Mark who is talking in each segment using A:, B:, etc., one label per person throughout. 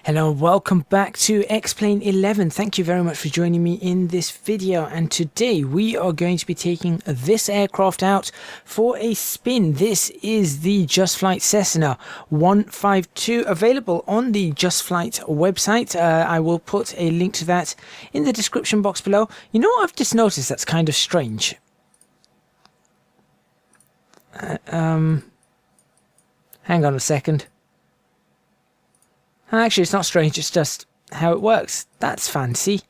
A: Hello, welcome back to X-Plane 11. Thank you very much for joining me in this video, and today we are going to be taking this aircraft out for a spin. This is the JustFlight Cessna 152, available on the JustFlight website. I will put a link to that in the description box below. You know what I've just noticed that's kind of strange? Hang on a second. Actually, it's not strange, it's just how it works. That's fancy.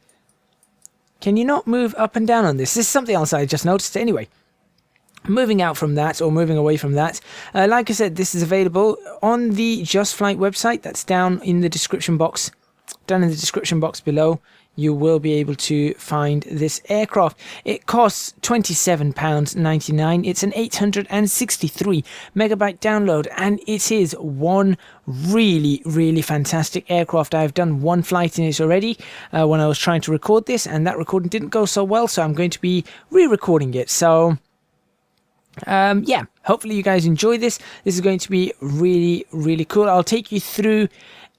A: Can you not move up and down on this? This is something else I just noticed anyway. Moving out from that, or moving away from that, like I said, this is available on the JustFlight website. That's down in the description box. Down in the description box below, you will be able to find this aircraft. It costs £27.99. It's an 863 megabyte download, and it is one really fantastic aircraft. I've done one flight in it already when I was trying to record this, and that recording didn't go so well, so I'm going to be re-recording it. So yeah, hopefully you guys enjoy this. This is going to be really cool. I'll take you through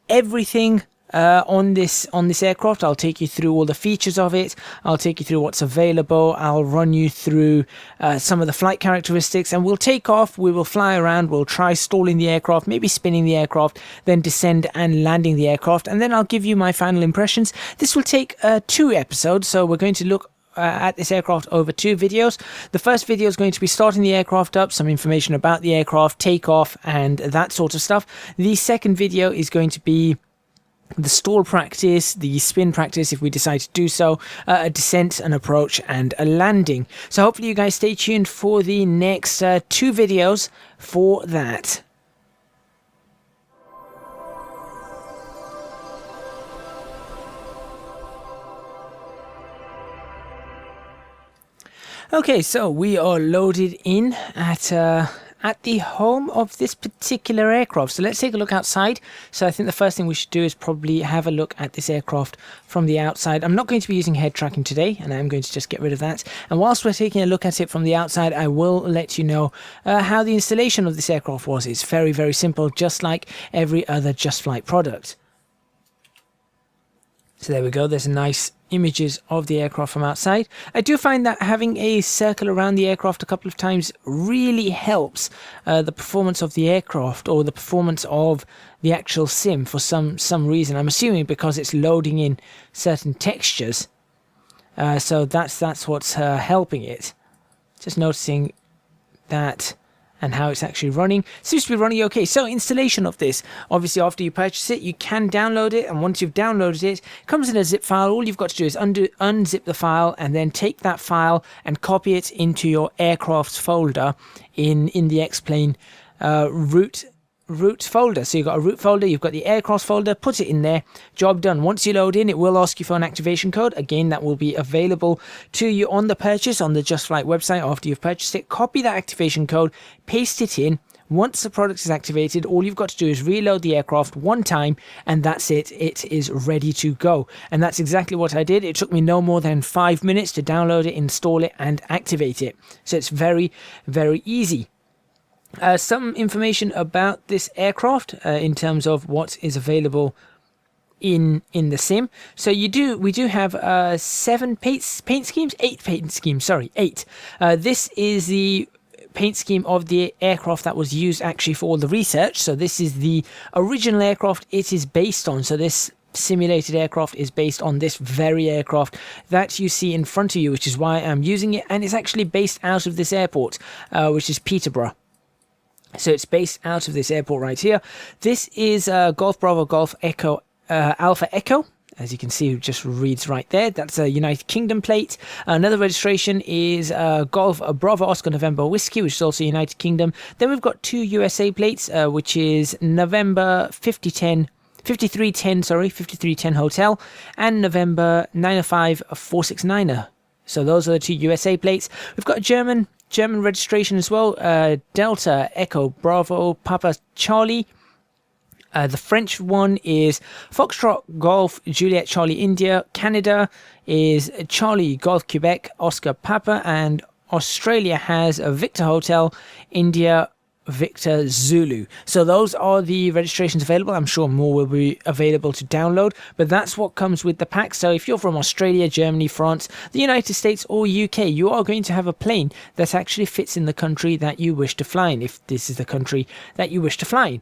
A: everything on this aircraft. I'll take you through all the features of it. I'll take you through what's available. I'll run you through some of the flight characteristics, and we'll take off. We will fly around. We'll try stalling the aircraft, maybe spinning the aircraft, then descend and landing the aircraft, and then I'll give you my final impressions. This will take 2 episodes, so we're going to look at this aircraft over 2 videos. The first video is going to be starting the aircraft up, some information about the aircraft, takeoff, and that sort of stuff. The second video is going to be the stall practice, the spin practice if we decide to do so, a descent, an approach, and a landing. So hopefully you guys stay tuned for the next 2 videos for that. Okay, so we are loaded in at the home of this particular aircraft. So let's take a look outside. So I think the first thing we should do is probably have a look at this aircraft from the outside. I'm not going to be using head tracking today, and I'm going to just get rid of that. And whilst we're taking a look at it from the outside, I will let you know how the installation of this aircraft was. It's very simple, just like every other JustFlight product. So there we go, there's a nice images of the aircraft from outside. I do find that having a circle around the aircraft a couple of times really helps the performance of the aircraft, or the performance of the actual sim for some reason. I'm assuming because it's loading in certain textures. So that's what's helping it. Just noticing that and how it's actually running. Seems to be running okay. So installation of this, obviously after you purchase it, you can download it, and once you've downloaded it, it comes in a zip file. All you've got to do is unzip the file, and then take that file and copy it into your aircraft folder in the X-Plane root folder. So you've got a root folder, you've got the aircraft folder, put it in there, job done. Once you load in, it will ask you for an activation code. Again, that will be available to you on the purchase on the JustFlight website after you've purchased it. Copy that activation code, paste it in. Once the product is activated, all you've got to do is reload the aircraft one time, and that's it. It is ready to go. And that's exactly what I did. It took me no more than 5 minutes to download it, install it, and activate it. So it's very easy. Some information about this aircraft in terms of what is available in the sim. So we do have 8 paint schemes. Sorry, 8. This is the paint scheme of the aircraft that was used actually for all the research. So this is the original aircraft it is based on. So this simulated aircraft is based on this very aircraft that you see in front of you, which is why I'm using it, and it's actually based out of this airport, which is Peterborough. So it's based out of this airport right here. This is Golf Bravo Golf Echo Alpha Echo. As you can see, it just reads right there. That's a United Kingdom plate. Another registration is Golf Bravo Oscar November Whiskey, which is also United Kingdom. Then we've got 2 USA plates, which is November 5310 Hotel, and November 905-469er. So those are the 2 USA plates. We've got a German registration as well, Delta Echo Bravo Papa Charlie. The French one is Foxtrot Golf Juliet Charlie India. Canada is Charlie Golf Quebec Oscar Papa, and Australia has a Victor Hotel India Victor Zulu. So those are the registrations available. I'm sure more will be available to download, but that's what comes with the pack. So if you're from Australia, Germany, France, the United States or UK, you are going to have a plane that actually fits in the country that you wish to fly in, if this is the country that you wish to fly in.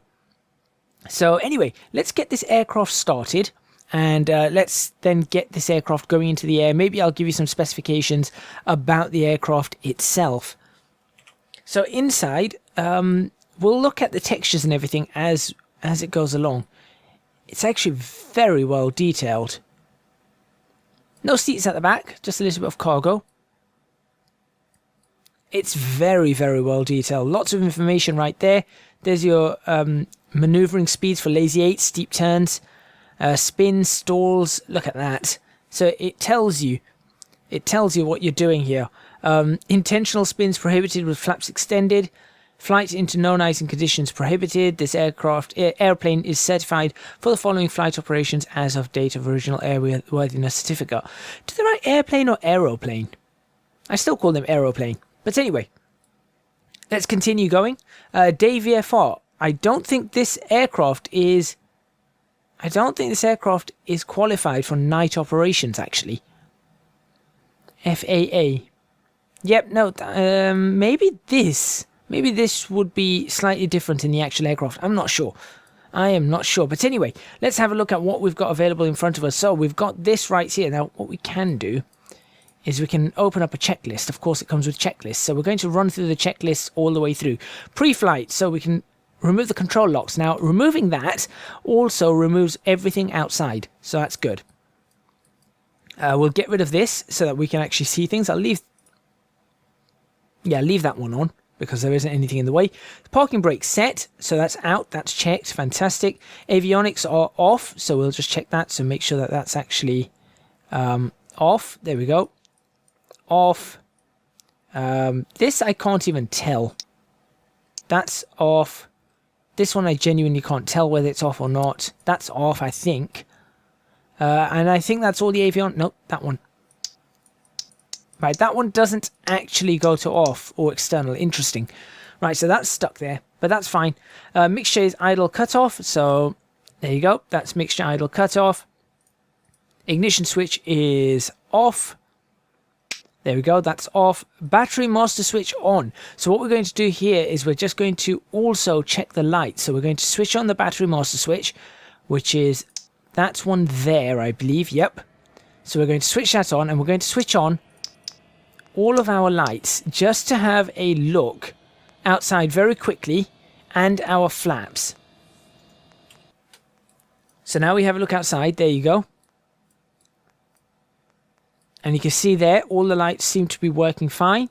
A: So anyway, let's get this aircraft started. And let's then get this aircraft going into the air. Maybe I'll give you some specifications about the aircraft itself. So inside, we'll look at the textures and everything as it goes along. It's actually very well detailed. No seats at the back, just a little bit of cargo. It's very, very well detailed. Lots of information right there. There's your maneuvering speeds for lazy 8, steep turns. Spins, stalls, look at that. So it tells you what you're doing here. Intentional spins prohibited with flaps extended. Flight into known icing conditions prohibited. This airplane is certified for the following flight operations as of date of original airworthiness certificate. Do they write airplane or aeroplane? I still call them aeroplane. But anyway, let's continue going. Day VFR. I don't think this aircraft is qualified for night operations, actually. FAA. Yep, no, maybe this would be slightly different in the actual aircraft. I'm not sure. I am not sure. But anyway, let's have a look at what we've got available in front of us. So we've got this right here. Now, what we can do is we can open up a checklist. Of course, it comes with checklists. So we're going to run through the checklist all the way through. Pre-flight, so we can remove the control locks. Now, removing that also removes everything outside, so that's good. We'll get rid of this so that we can actually see things. I'll leave that one on because there isn't anything in the way. The parking brake set, so that's out, that's checked, fantastic. Avionics are off, so we'll just check that, so make sure that that's actually off. There we go. Off. This I can't even tell. That's off. This one I genuinely can't tell whether it's off or not. That's off, I think. And I think that's all the avionics. Nope, that one. Right, that one doesn't actually go to off or external. Interesting. Right, so that's stuck there, but that's fine. Mixture is idle cutoff, so there you go. That's mixture idle cutoff. Ignition switch is off. There we go, that's off. Battery master switch on. So what we're going to do here is we're just going to also check the light. So we're going to switch on the battery master switch, which is that one there, I believe. Yep. So we're going to switch that on, and we're going to switch on all of our lights just to have a look outside very quickly, and our flaps. So now we have a look outside. There you go. And you can see there, all the lights seem to be working fine.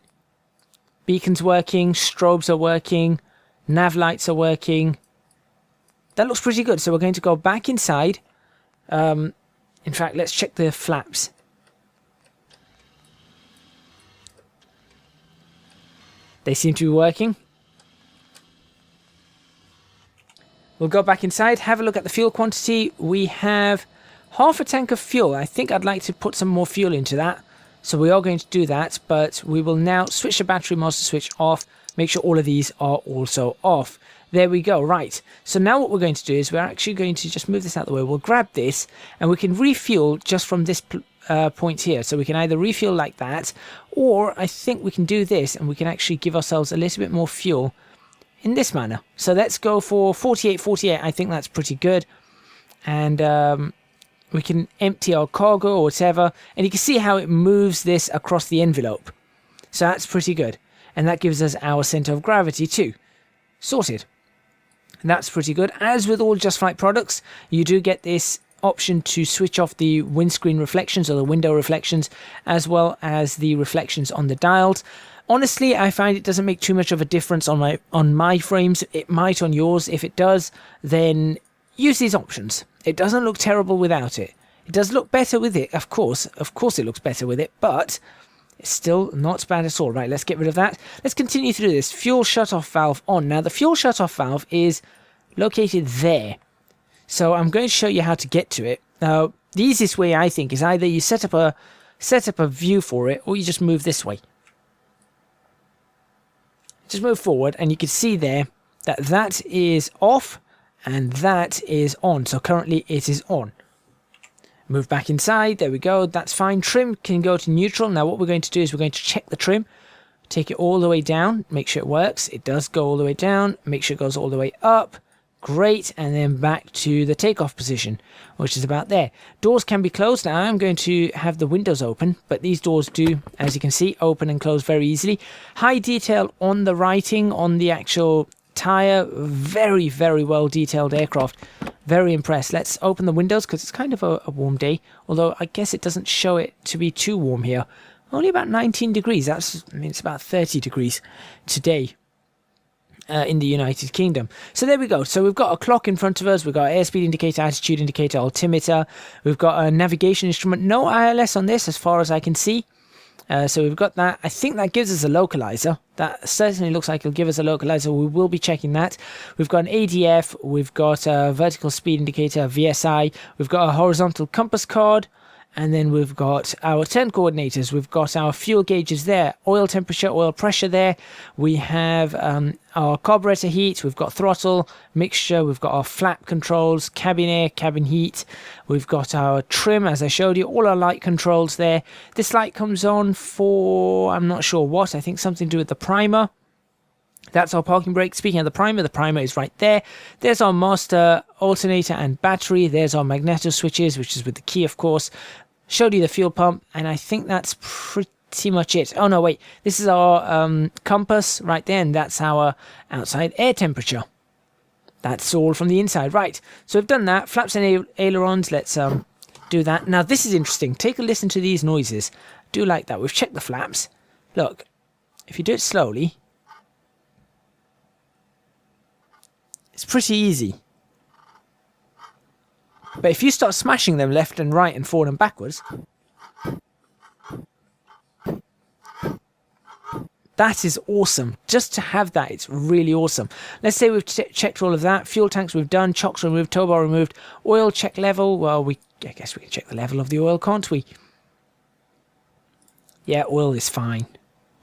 A: Beacon's working, strobes are working, nav lights are working. That looks pretty good. So we're going to go back inside. In fact, let's check the flaps. They seem to be working. We'll go back inside, have a look at the fuel quantity. We have half a tank of fuel. I think I'd like to put some more fuel into that. So we are going to do that, but we will now switch the battery master switch off. Make sure all of these are also off. There we go. Right. So now what we're going to do is we're actually going to just move this out of the way. We'll grab this and we can refuel just from this point here. So we can either refuel like that, or I think we can do this and we can actually give ourselves a little bit more fuel in this manner. So let's go for 48. I think that's pretty good. And we can empty our cargo or whatever, and you can see how it moves this across the envelope. So that's pretty good, and that gives us our center of gravity too. Sorted. And that's pretty good. As with all JustFlight products, you do get this option to switch off the windscreen reflections or the window reflections, as well as the reflections on the dials. Honestly, I find it doesn't make too much of a difference on my frames. It might on yours. If it does, then use these options. It doesn't look terrible without it. It does look better with it, of course. Of course it looks better with it, but it's still not bad at all. Right, let's get rid of that. Let's continue through this. Fuel shutoff valve on. Now, the fuel shutoff valve is located there. So I'm going to show you how to get to it. Now, the easiest way, I think, is either you set up a view for it, or you just move this way. Just move forward, and you can see there that that is off and that is on. So currently it is on. Move back inside. There we go. That's fine. Trim can go to neutral. Now what we're going to do is we're going to check the trim. Take it all the way down. Make sure it works. It does go all the way down. Make sure it goes all the way up. Great. And then back to the takeoff position, which is about there. Doors can be closed. Now I'm going to have the windows open, but these doors do, as you can see, open and close very easily. High detail on the writing, on the actual tire. Very, very well detailed aircraft. Very impressed. Let's open the windows because it's kind of a warm day, although I guess it doesn't show it to be too warm here. Only about 19 degrees. I mean, it's about 30 degrees today in the United Kingdom. So there we go. So we've got a clock in front of us. We've got airspeed indicator, attitude indicator, altimeter. We've got a navigation instrument. No ILS on this as far as I can see. So we've got that. I think that gives us a localizer. That certainly looks like it'll give us a localizer. We will be checking that. We've got an ADF. We've got a vertical speed indicator, VSI. We've got a horizontal compass card. And then we've got our turn coordinators. We've got our fuel gauges there. Oil temperature, oil pressure there. We have our carburetor heat. We've got throttle, mixture. We've got our flap controls, cabin air, cabin heat. We've got our trim, as I showed you. All our light controls there. This light comes on for, I'm not sure what. I think something to do with the primer. That's our parking brake. Speaking of the primer is right there. There's our master alternator and battery. There's our magneto switches, which is with the key, of course. Showed you the fuel pump, and I think that's pretty much it. Oh no, wait. This is our compass right there, and that's our outside air temperature. That's all from the inside. Right, so we've done that. Flaps and ailerons. Let's do that. Now, this is interesting. Take a listen to these noises. I do like that. We've checked the flaps. Look, if you do it slowly, it's pretty easy. But if you start smashing them left and right and forward and backwards, that is awesome. Just to have that, it's really awesome. Let's say we've checked all of that. Fuel tanks we've done, chocks removed, tow bar removed, oil check level. Well, I guess we can check the level of the oil, can't we? Yeah, oil is fine.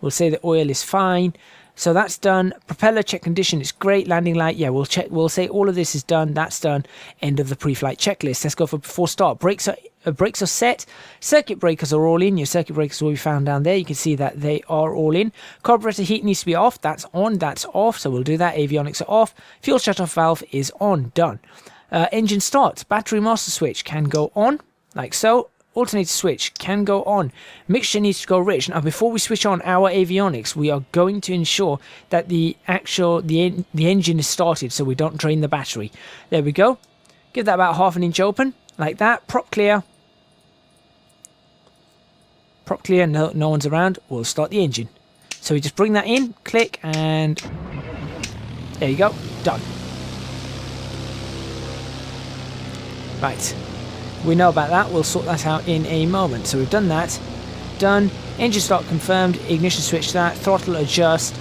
A: We'll say that oil is fine. So that's done. Propeller check condition is great. Landing light, yeah, we'll check. We'll say all of this is done. That's done. End of the pre-flight checklist. Let's go for before start. Brakes are set. Circuit breakers are all in. Your circuit breakers will be found down there. You can see that they are all in. Carburetor heat needs to be off. That's on. That's off. So we'll do that. Avionics are off. Fuel shutoff valve is on. Done. Engine start. Battery master switch can go on, like so. Alternator switch can go on. Mixture needs to go rich. Now, before we switch on our avionics, we are going to ensure that the engine is started so we don't drain the battery. There we go. Give that about ½ inch open, like that. Prop clear. Prop clear, no one's around. We'll start the engine. So we just bring that in, click, and there you go. Done. Right. We know about that. We'll sort that out in a moment. So we've done that. Done. Engine start confirmed. Ignition switch that. Throttle adjust.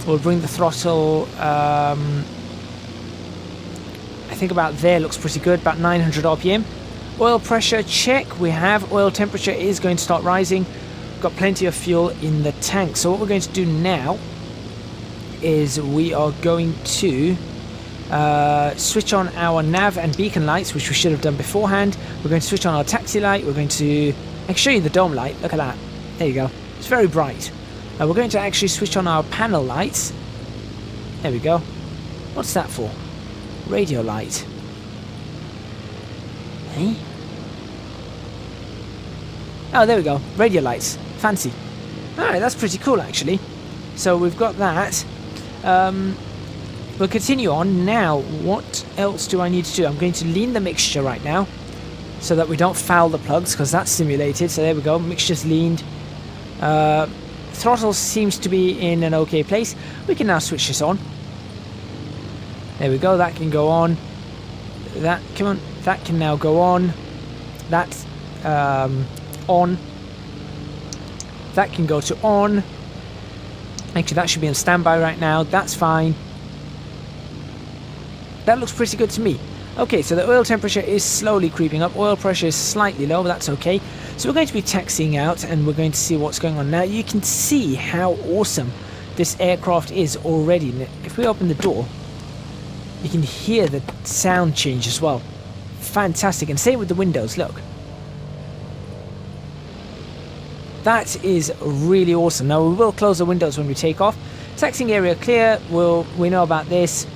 A: We'll bring the throttle, I think about there. Looks pretty good. About 900 RPM. Oil pressure check. We have. Oil temperature is going to start rising. We've got plenty of fuel in the tank. So what we're going to do now is we are going to switch on our nav and beacon lights, which we should have done beforehand. We're going to switch on our taxi light. We're going to, I can show you the dome light. Look at that. There you go. It's very bright. We're going to actually switch on our panel lights. There we go. What's that for? Radio light. Hey? Oh, there we go. Radio lights. Fancy. Alright, that's pretty cool actually. So we've got that. We'll continue on. Now, what else do I need to do? I'm going to lean the mixture right now so that we don't foul the plugs because that's simulated. So there we go. Mixture's leaned. Throttle seems to be in an okay place. We can now switch this on. There we go. That can go on. That, come on. That can now go on. That's on. That can go to on. Actually, that should be on standby right now. That's fine. That looks pretty good to me. Okay, so the oil temperature is slowly creeping up. Oil pressure is slightly low, but that's okay. So we're going to be taxiing out and we're going to see what's going on. Now, you can see how awesome this aircraft is already. If we open the door, you can hear the sound change as well. Fantastic. And same with the windows, look. That is really awesome. Now we will close the windows when we take off. Taxiing area clear, we know about this.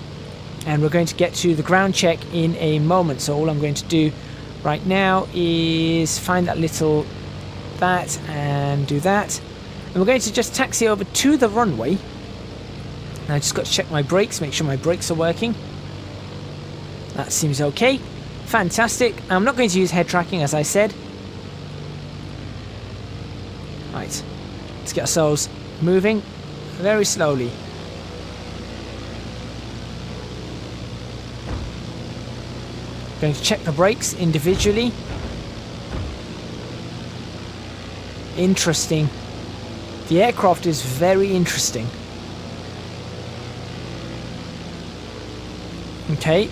A: And we're going to get to the ground check in a moment. So all I'm going to do right now is find that little that and do that. And we're going to just taxi over to the runway. And I just got to check my brakes, make sure my brakes are working. That seems okay. Fantastic. I'm not going to use head tracking, as I said. Right, let's get ourselves moving very slowly. Going to check the brakes individually. Interesting. The aircraft is very interesting. Okay.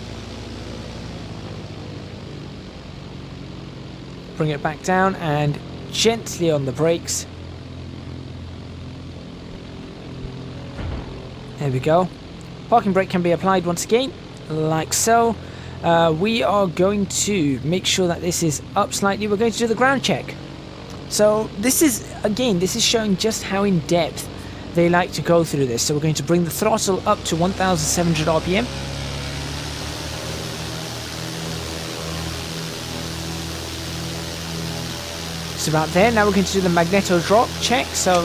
A: Bring it back down and gently on the brakes. There we go. Parking brake can be applied once again, like so. We are going to make sure that this is up slightly. We're going to do the ground check. So this is, again, this is showing just how in depth they like to go through this. So we're going to bring the throttle up to 1,700 RPM. It's about there. Now we're going to do the magneto drop check. So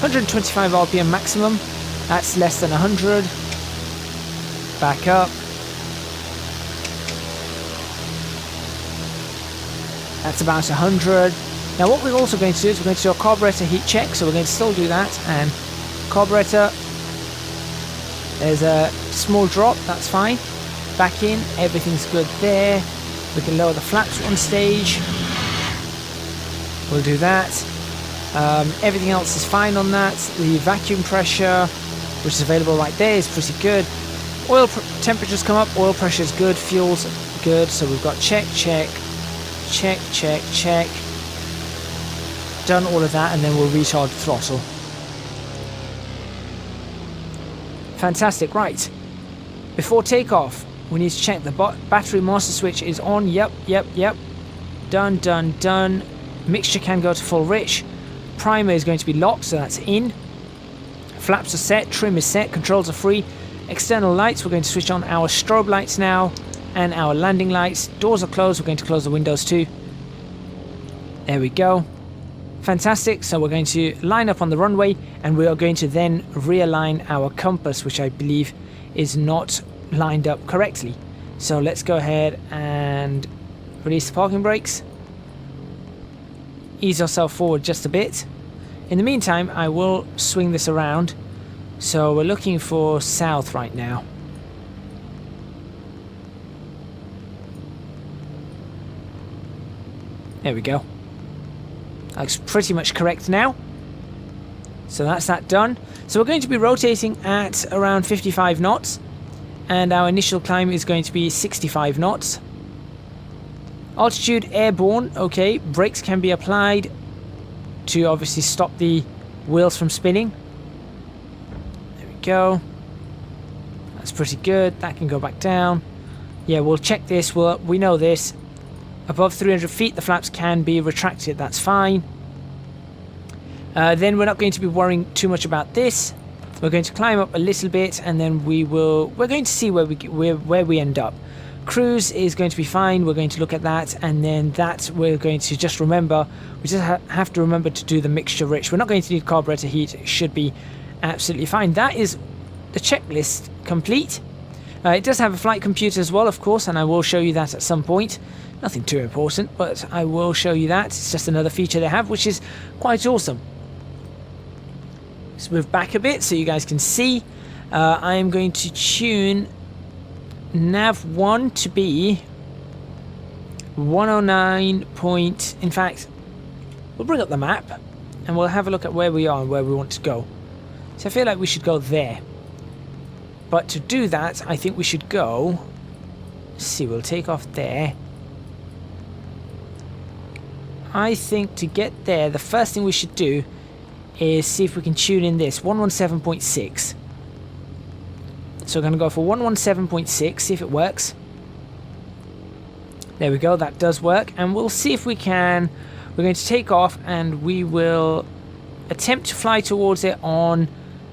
A: 125 RPM maximum. That's less than 100. Back up. That's about 100. Now what we're also going to do is we're going to do a carburetor heat check. So we're going to still do that. And carburetor, there's a small drop. That's fine. Back in. Everything's good there. We can lower the flaps one stage. We'll do that. Everything else is fine on that. The vacuum pressure, which is available right there, is pretty good. Oil temperatures come up. Oil pressure is good. Fuel's good. So we've got check, check, check, check, check. Done all of that, and then we'll recharge the throttle. Fantastic. Right. Before takeoff, we need to check the battery master switch is on. Yep, yep, yep. Done, done, done. Mixture can go to full rich. Primer is going to be locked, so that's in. Flaps are set, trim is set, controls are free. External lights, we're going to switch on our strobe lights now and our landing lights. Doors are closed, we're going to close the windows too. There we go. Fantastic. So we're going to line up on the runway, and we are going to then realign our compass, which I believe is not lined up correctly. So let's go ahead and release the parking brakes. Ease ourselves forward just a bit. In the meantime, I will swing this around. So we're looking for south right now. There we go. Looks pretty much correct now. So that's that done. So we're going to be rotating at around 55 knots. And our initial climb is going to be 65 knots. Altitude airborne, okay. Brakes can be applied to obviously stop the wheels from spinning. There we go. That's pretty good. That can go back down. Yeah, we'll check this. We know this. Above 300 feet, the flaps can be retracted. That's fine. Then we're not going to be worrying too much about this. We're going to climb up a little bit, and then we're going to see where we end up. Cruise is going to be fine. We're going to look at that, and then that we're going to just remember. We just have to remember to do the mixture rich. We're not going to need carburetor heat. It should be absolutely fine. That is the checklist complete. It does have a flight computer as well, of course, and I will show you that at some point. Nothing too important, but I will show you that. It's just another feature they have, which is quite awesome. Let's move back a bit so you guys can see. I am going to tune nav 1 to be 109 point. In fact, we'll bring up the map and we'll have a look at where we are and where we want to go. So I feel like we should go there. But to do that, I think we should go. Let's see, we'll take off there. I think to get there, the first thing we should do is see if we can tune in this 117.6. So we're going to go for 117.6, see if it works. There we go, that does work. And we'll see if we can. We're going to take off and we will attempt to fly towards it on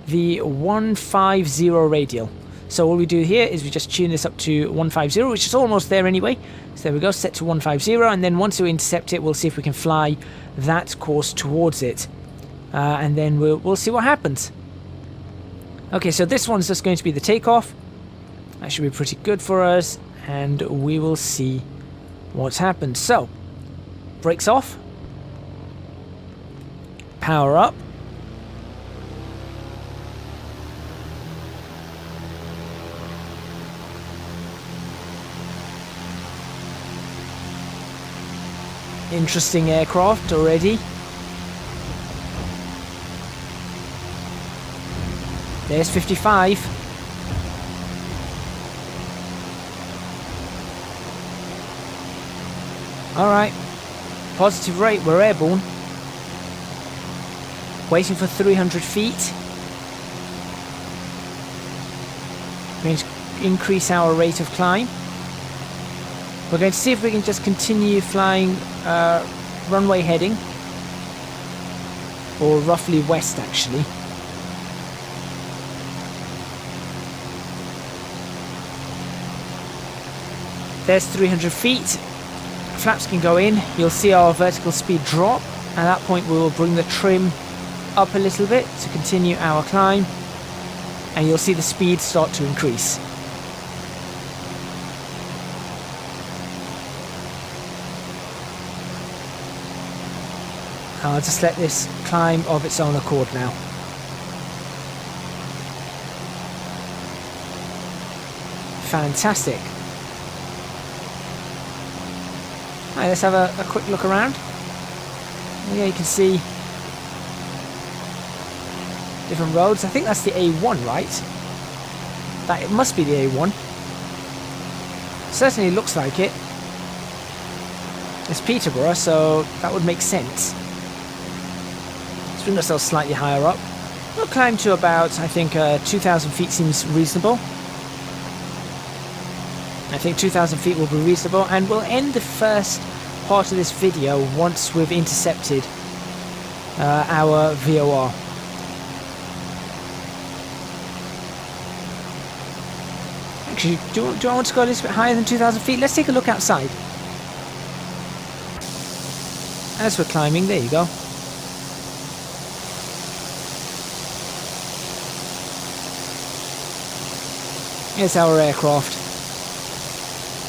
A: the 150 radial. So all we do here is we just tune this up to 150, which is almost there anyway. So there we go, set to 150, and then once we intercept it, we'll see if we can fly that course towards it. And then we'll see what happens. Okay, so this one's just going to be the takeoff. That should be pretty good for us, and we will see what's happened. So, brakes off. Power up. Interesting aircraft already. There's 55. Alright. Positive rate, we're airborne. Waiting for 300 feet. We're going to increase our rate of climb. We're going to see if we can just continue flying runway heading, or roughly west actually. There's 300 feet. Flaps can go in. You'll see our vertical speed drop. At that point we will bring the trim up a little bit to continue our climb, and you'll see the speed start to increase. I'll just let this climb of its own accord now. Fantastic. Right, let's have a quick look around. Yeah, you can see different roads. I think that's the A1, right? It must be the A1. Certainly looks like it. It's Peterborough, so that would make sense. Let's bring ourselves slightly higher up. We'll climb to about, I think, 2,000 feet seems reasonable. I think 2,000 feet will be reasonable, and we'll end the first part of this video once we've intercepted our VOR. Actually, do I want to go a little bit higher than 2,000 feet? Let's take a look outside. As we're climbing, there you go. Here's our aircraft.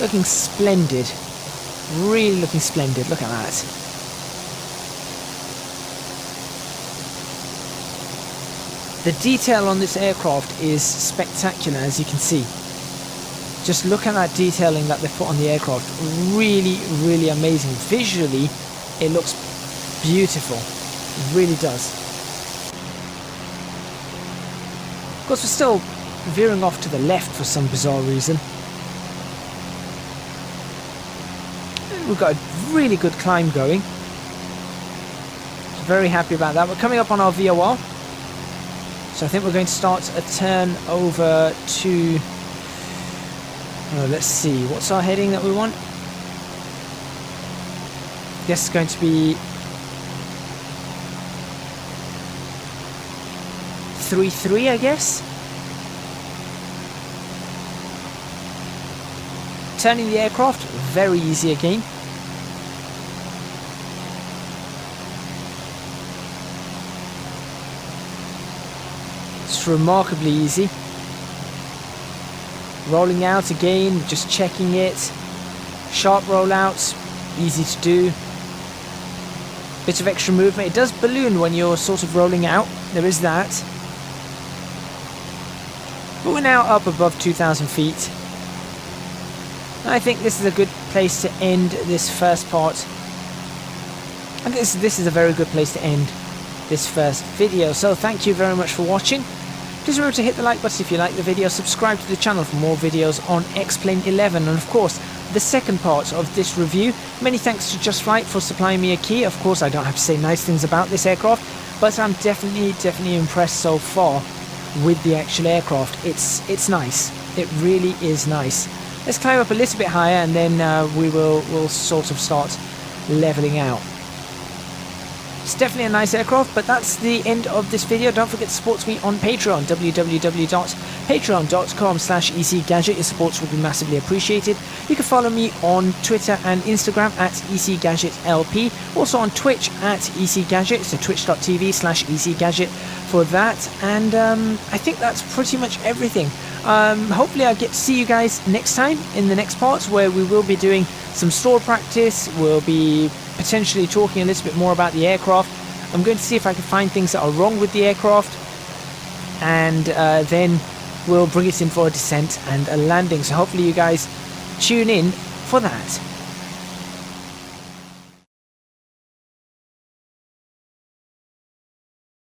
A: Looking splendid. Really looking splendid. Look at that. The detail on this aircraft is spectacular, as you can see. Just look at that detailing that they've put on the aircraft. Really, really amazing. Visually, it looks beautiful. It really does. Of course, we're still veering off to the left for some bizarre reason. We've got a really good climb going. Very happy about that. We're coming up on our VOR. So I think we're going to start a turn over to... let's see, what's our heading that we want? I guess it's going to be 3-3, I guess. Turning the aircraft, very easy again. It's remarkably easy. Rolling out again, just checking it. Sharp rollouts, easy to do. Bit of extra movement. It does balloon when you're sort of rolling out. There is that. But we're now up above 2,000 feet. I think this is a good place to end this first part. And this is a very good place to end this first video. So thank you very much for watching. Please remember to hit the like button if you like the video, subscribe to the channel for more videos on X-Plane 11, and of course the second part of this review. Many thanks to JustFlight for supplying me a key. Of course, I don't have to say nice things about this aircraft, but I'm definitely impressed so far with the actual aircraft. It's nice. It really is nice. Let's climb up a little bit higher, and then we'll sort of start leveling out. It's definitely a nice aircraft, but that's the end of this video. Don't forget to support me on Patreon, www.patreon.com/ecgadget. Your supports would be massively appreciated. You can follow me on Twitter and Instagram at ecgadgetlp. Also on Twitch at ecgadget, so twitch.tv/ecgadget for that. And I think that's pretty much everything. Hopefully I'll get to see you guys next time in the next parts, where we will be doing some store practice. We'll be potentially talking a little bit more about the aircraft. I'm going to see if I can find things that are wrong with the aircraft, and then we'll bring it in for a descent and a landing. So hopefully you guys tune in for that.